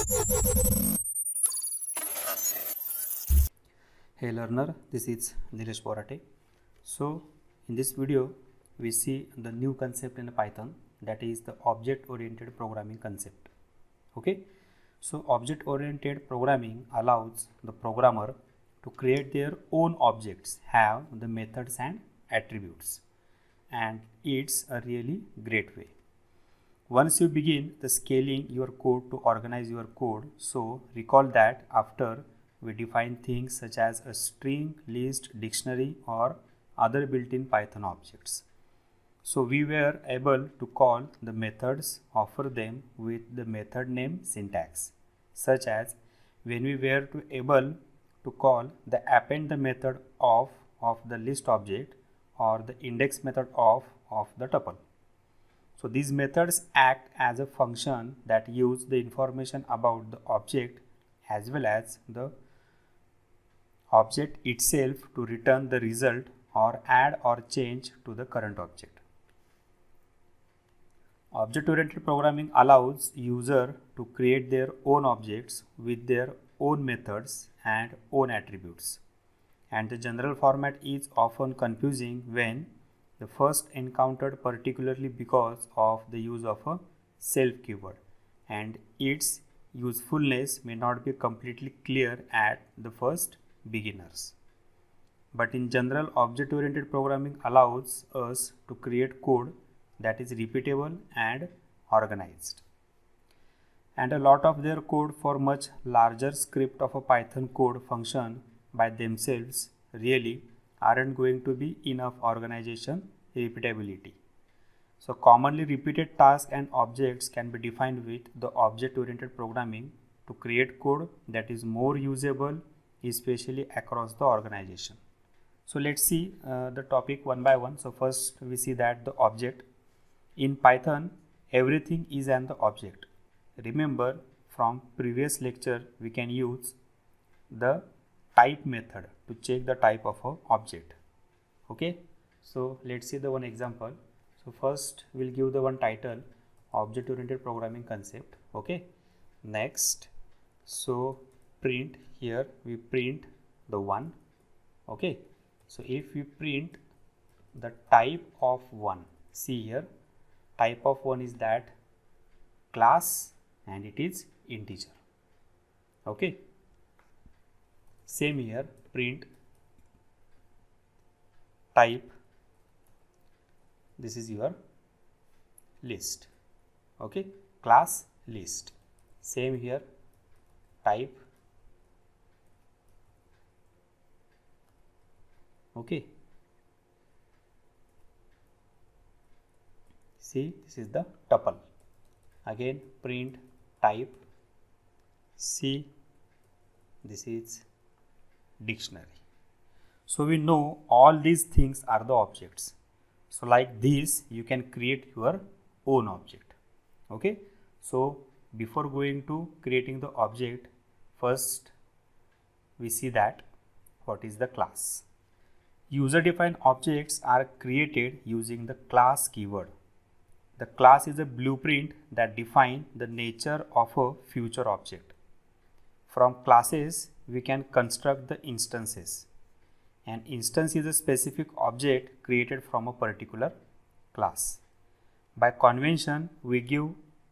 Hey learner, this is Nilesh Borate. So in this video we see the new concept in Python, that is the object oriented programming concept. Okay, so object oriented programming allows the programmer to create their own objects, have the methods and attributes, and it's a really great way. Once you begin the scaling your code to organize your code, so recall that after we define things such as a string, list, dictionary or other built-in Python objects. So we were able to call the methods, offer them with the method name syntax, such as when we were able to call the append the method of the list object or the index method of the tuple. So these methods act as a function that use the information about the object as well as the object itself to return the result or add or change to the current object. Object-oriented programming allows user to create their own objects with their own methods and own attributes. And the general format is often confusing when the first encountered, particularly because of the use of a self keyword, and its usefulness may not be completely clear at the first beginners. But in general, object oriented programming allows us to create code that is repeatable and organized. And a lot of their code for much larger script of a Python code function by themselves really aren't going to be enough organization repeatability. So commonly repeated tasks and objects can be defined with the object-oriented programming to create code that is more usable, especially across the organization. So let's see the topic one by one. So first we see that the object. In Python, everything is an object. Remember from previous lecture we can use the type method to check the type of an object. Okay, so let's see the one example. So first we'll give the one title, object oriented programming concept. Okay, next, so print, here we print the one. Okay, so if we print the type of one, see here type of one is that class and it is integer. Okay, same here, print type, this is your list. Okay, class list. Same here, type. Okay, see, this is the tuple. Again print type, see, this is dictionary. So we know all these things are the objects. So like this you can create your own object. Okay, so before going to creating the object, first we see that what is the class. User defined objects are created using the class keyword. The class is a blueprint that defines the nature of a future object. From classes we can construct the instances. An instance is a specific object created from a particular class. By convention, we give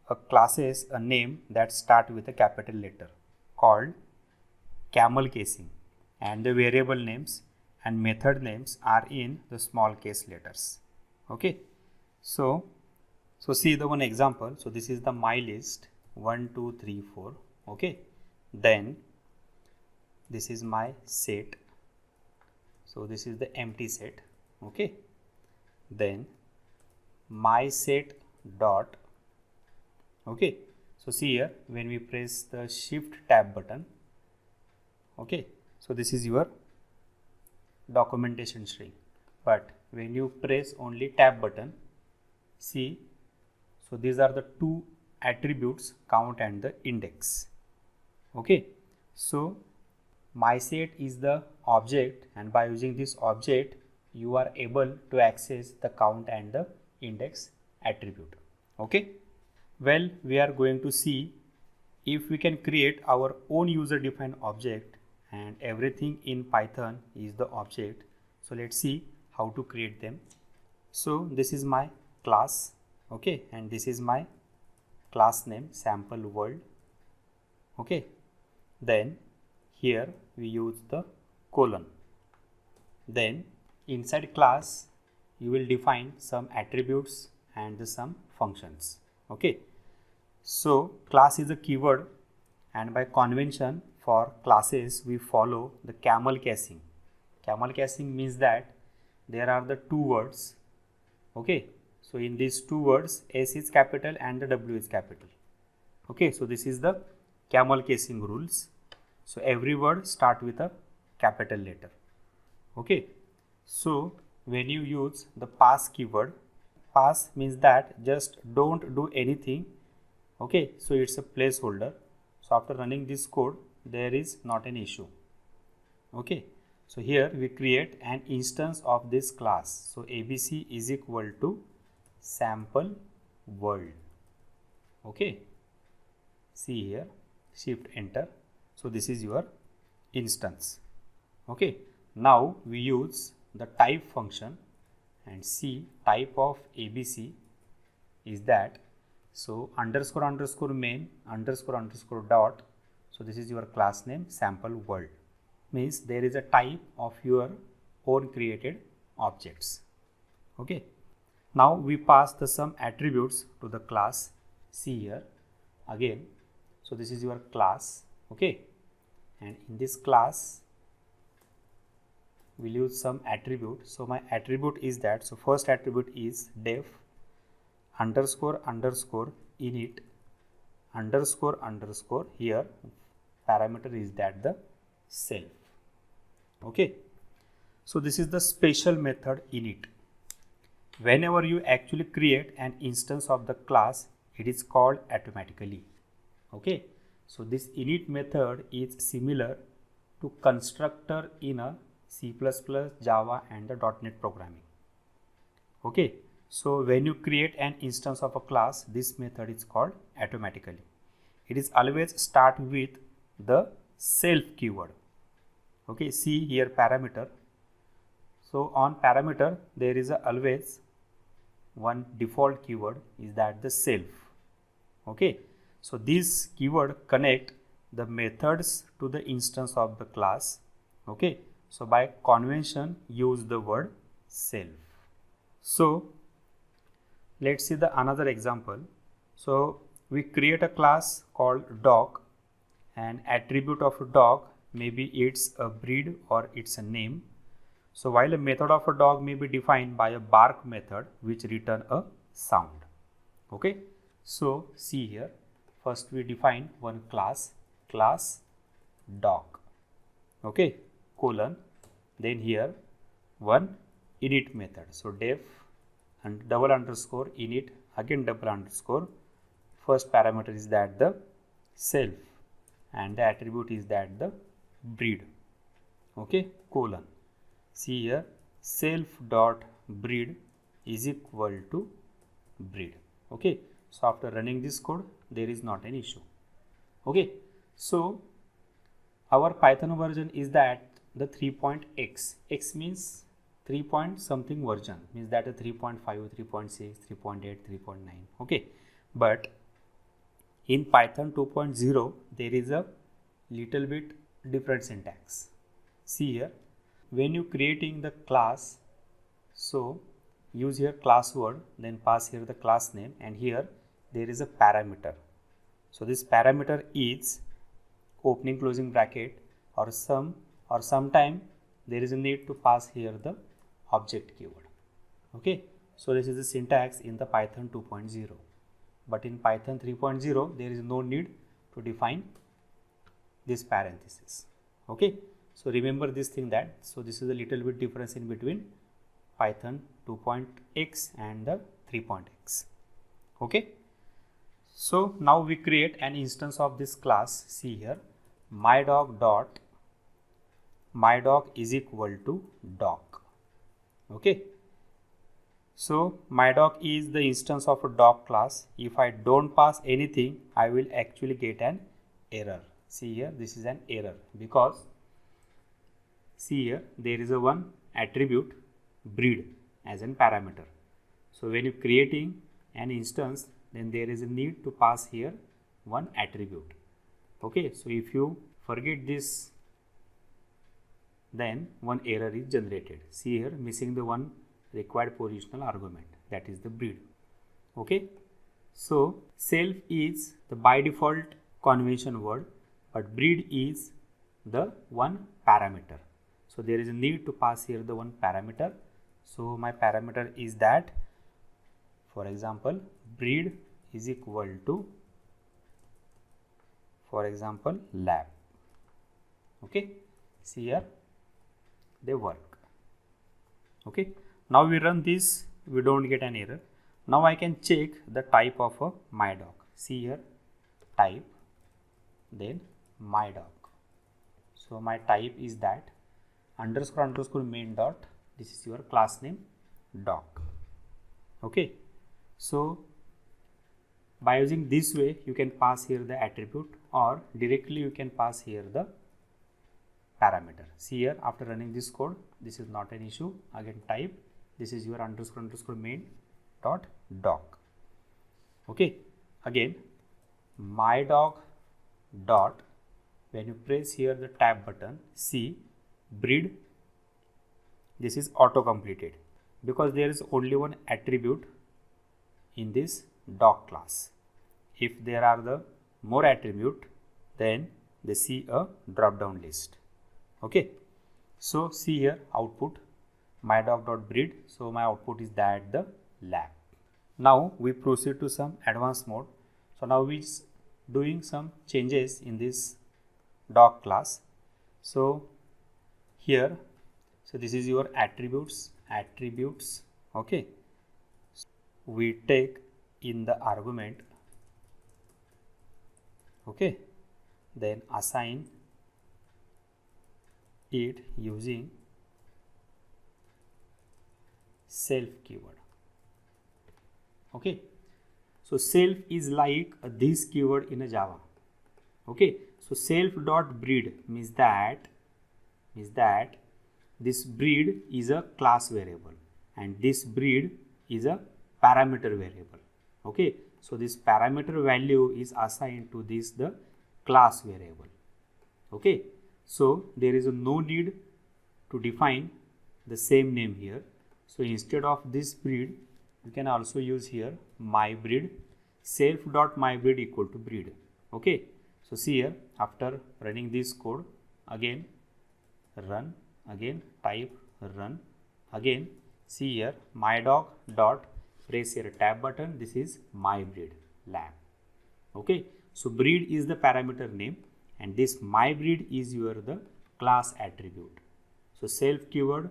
a classes a name that starts with a capital letter called camel casing, and the variable names and method names are in the small case letters. Okay, so see the one example. So this is the my list 1 2 3 4. Okay, then this is my set. So this is the empty set. Okay, then my set dot. Okay, so see here when we press the shift tab button. Okay, so this is your documentation string, but when you press only tab button, see, so these are the two attributes, count and the index. Okay, so my set is the object, and by using this object you are able to access the count and the index attribute. Okay, well, we are going to see if we can create our own user defined object and everything in Python is the object, so let's see how to create them. So this is my class, okay, and this is my class name sample world, okay. Then here we use the colon. Then inside class you will define some attributes and some functions, okay. So class is a keyword, and by convention for classes we follow the camel casing. Camel casing means that there are the two words, okay. So in these two words, S is capital and the W is capital, okay. So this is the camel casing rules. So every word start with a capital letter, okay. So when you use the pass keyword, pass means that just don't do anything, okay. So it's a placeholder. So after running this code, there is not an issue, okay. So here we create an instance of this class. So ABC is equal to sample world, okay. See here, shift enter. So this is your instance, okay. Now we use the type function and see type of ABC is that, so underscore underscore main underscore underscore dot. So this is your class name sample world, means there is a type of your own created objects, okay. Now we pass the some attributes to the class. See here again, so this is your class, okay, and in this class we'll use some attribute. So my attribute is that, so first attribute is def underscore underscore init underscore underscore, here parameter is that the self, okay. So this is the special method init. Whenever you actually create an instance of the class, it is called automatically, okay. So this init method is similar to constructor in a C++, Java and the .NET programming, okay. So when you create an instance of a class, this method is called automatically. It is always start with the self keyword, okay. See here parameter. So on parameter there is always one default keyword is that the self, okay. So this keyword connect the methods to the instance of the class, okay. So by convention use the word self. So let's see the another example. So we create a class called dog, and attribute of a dog maybe it's a breed or it's a name. So while a method of a dog may be defined by a bark method which return a sound, okay. So see here, first we define one class dog, okay, colon, then here one init method. So def and double underscore init, again double underscore, first parameter is that the self and the attribute is that the breed, okay, colon. See here self dot breed is equal to breed, okay. So after running this code, there is not an issue, okay. So our Python version is that the 3.x, x means 3 point something version, means that a 3.5, 3.6, 3.8, 3.9, okay. But in Python 2.0 there is a little bit different syntax. See here, when you creating the class, so use here class word, then pass here the class name, and here there is a parameter. So this parameter is opening closing bracket or sometime there is a need to pass here the object keyword, okay. So this is the syntax in the Python 2.0, but in Python 3.0 there is no need to define this parenthesis, okay. So remember this thing that, so this is a little bit difference in between Python 2.x and the 3.x, okay. So now we create an instance of this class. See here mydog dot mydog is equal to dog, okay. So mydog is the instance of a dog class. If I don't pass anything, I will actually get an error. See here, this is an error because see here there is a one attribute breed as an parameter. So when you creating an instance, then there is a need to pass here one attribute. Okay, so if you forget this, then one error is generated. See here, missing the one required positional argument, that is the breed. Okay, so self is the by default convention word, but breed is the one parameter. So there is a need to pass here the one parameter. So my parameter is that, for example, breed is equal to, for example, lab. Okay, see here they work. Okay, now we run this, we don't get an error. Now I can check the type of a my dog. See here, type, then my dog. So my type is that underscore underscore main dot, this is your class name dog. Okay, so by using this way you can pass here the attribute, or directly you can pass here the parameter. See here, after running this code, this is not an issue. Again type, this is your underscore underscore main dot dog. Okay, again my dog dot, when you press here the tab button, see breed, this is auto completed because there is only one attribute in this dog class. If there are the more attribute, then they see a drop down list. Okay, so see here output my dog dot breed. So my output is that the lab. Now we proceed to some advanced mode. So now we doing some changes in this dog class. So here, so this is your attributes. Okay, we take in the argument. Okay, then assign it using self keyword. Okay, so self is like this keyword in a Java. Okay, so self dot breed means that this breed is a class variable and this breed is a parameter variable. Okay, so this parameter value is assigned to this the class variable. Okay, so there is no need to define the same name here. So instead of this breed, you can also use here my breed, self dot my breed equal to breed. Okay, so see here, after running this code, again run, again type, run, again see here my dog dot, press here tab button, this is my breed lab. Okay, so breed is the parameter name and this my breed is your the class attribute. So self keyword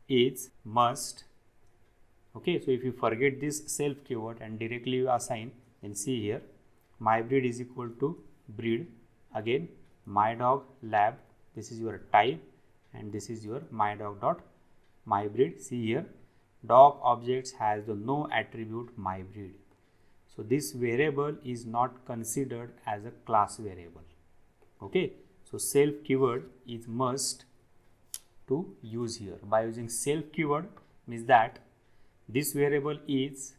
is must. Okay, so if you forget this self keyword and directly you assign, then see here my breed is equal to breed, again my dog lab, this is your type and this is your my dog dot my breed. See here dog objects has the no attribute my breed. So this variable is not considered as a class variable. Okay, so self keyword is must to use here. By using self keyword means that this variable is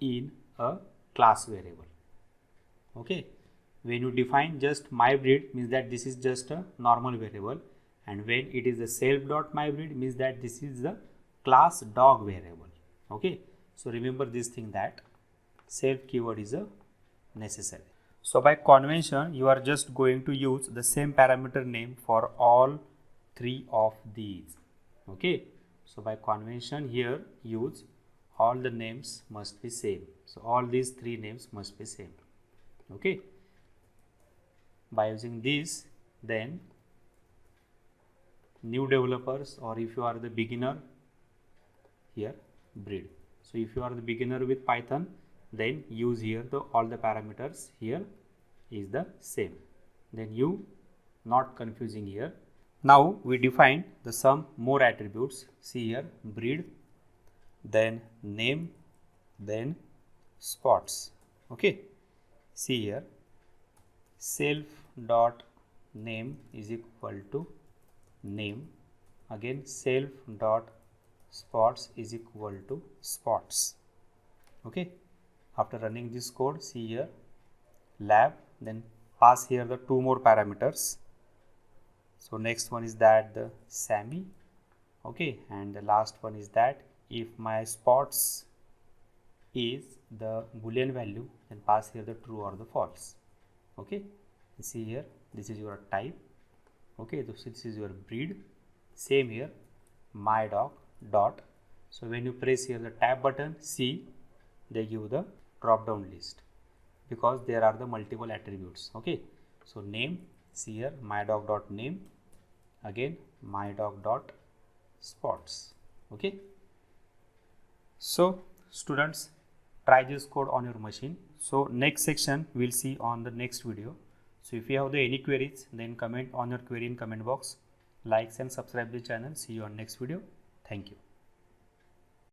in a class variable. Okay, when you define just my breed means that this is just a normal variable, and when it is the self dot my breed means that this is the class dog variable. Okay, so remember this thing that self keyword is a necessary. So by convention you are just going to use the same parameter name for all three of these. Okay, so by convention here use all the names must be same. So all these three names must be same. Okay, by using this, then new developers, or if you are the beginner, here breed. So if you are the beginner with Python, then use here the all the parameters here is the same, then you not confusing here. Now we define the some more attributes. See here breed, then name, then spots. Okay, see here self dot name is equal to name. Again self dot spots is equal to spots. Okay, after running this code, see here lab, then pass here the two more parameters. So next one is that the Sammy. Okay, and the last one is that if my spots is the boolean value, then pass here the true or the false. Okay, see here, this is your type. Okay, so this is your breed. Same here, my dog dot. So when you press here the tab button, see they give the drop down list because there are the multiple attributes. Okay, so name, see here my dog dot name, again my dog dot spots. Okay, so students, try this code on your machine. So next section we'll see on the next video. So if you have any queries, then comment on your query in comment box. Likes and subscribe the channel. See you on next video. Thank you.